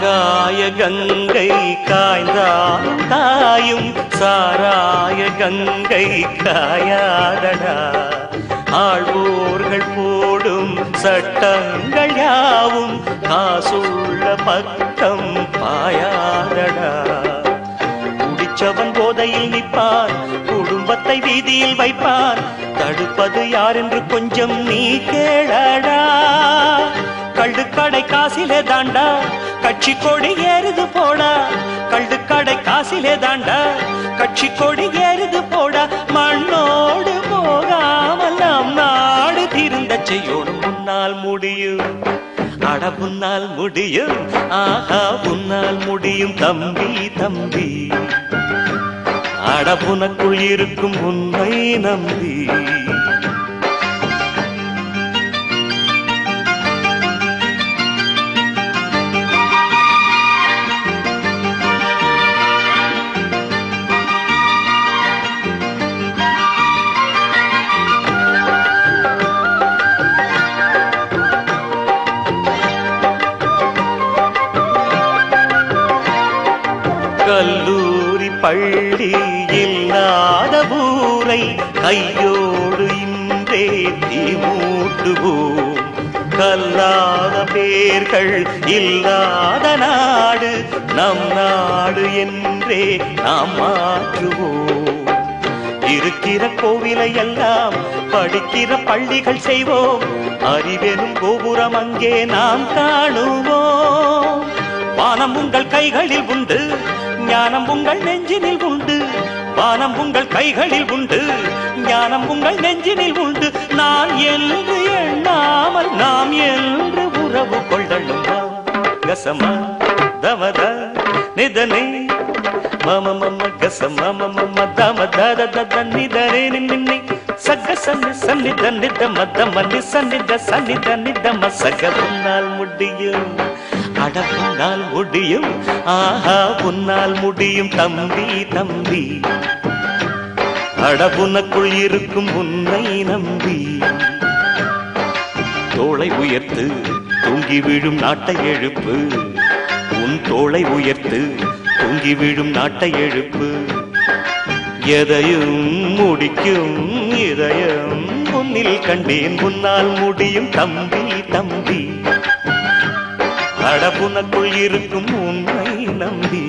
ஆகாய கங்கை காய்ந்தாலும் காயும் சாராய கங்கை காயாதடா. ஆழ்வோர்கள் போடும் சட்டங்கள் யாவும் காசுள்ள பக்கம் பாயாதடா. குடிச்சவன் போதையில் நிற்பான், குடும்பத்தை வீதியில் வைப்பான், தடுப்பது யார் என்று கொஞ்சம் நீ கேளடா. கள்ளுக்கடை காசிலே தாண்டா கட்சி கொடி ஏறுது போடா. கள்ளுக்கடை காசிலே தாண்டா கட்சி கொடி ஏறுது போடா. மண்ணோடு போகாமல் நம் நாடு திருந்த செய்யணும். முன்னால் முடியும், அட முன்னால் முடியும், ஆஹா முன்னால் முடியும் தம்பி தம்பி. அடபுனக்குள் இருக்கும் உன்னை நம்பி. கல்லூரி பள்ளி இல்லாத ஊரை கையோடு இன்றே தீமூட்டுவோம். கல்லாத பேர்கள் இல்லாத நாடு நம் நாடு என்றே நாம் மாற்றுவோம். இருக்கிற கோவிலை எல்லாம் படிக்கிற பள்ளிகள் செய்வோம். அறிவெனும் கோபுரம் அங்கே நாம் காணுவோம். வானம் உங்கள் கைகளில் உண்டு, ஞானம் உங்கள் நெஞ்சினில் உண்டு. வானம் உங்கள் கைகளில் உண்டு, ஞானம் உங்கள் நெஞ்சினில் உண்டு. நான் என்று எண்ணாமல் நாம் என்று உறவு கொள்ளணும். கசமா தமத நிதனே மம மம கசம மம தம தத தத நிதனே நின்னி சக சன்னி சன்னித நித மத மன்னி சன்னித சன்னித நித மசக. உன்னால் முடியும், அட உன்னால் முடியும், ஆஹா உன்னால் முடியும் தம்பி தம்பி. அடபுனக்குள் இருக்கும் உன்னை நம்பி. தோளை உயர்த்து தூங்கி விழும் நாட்டை எழுப்பு. உன் தோளை உயர்த்து தூங்கி விழும் நாட்டை எழுப்பு. எதையும் முடிக்கும் இதயம் உன்னில் கண்டேன். உன்னால் முடியும் தம்பி தம்பி. அடபுனக்குள் இருக்கும் உன்னை நம்பி.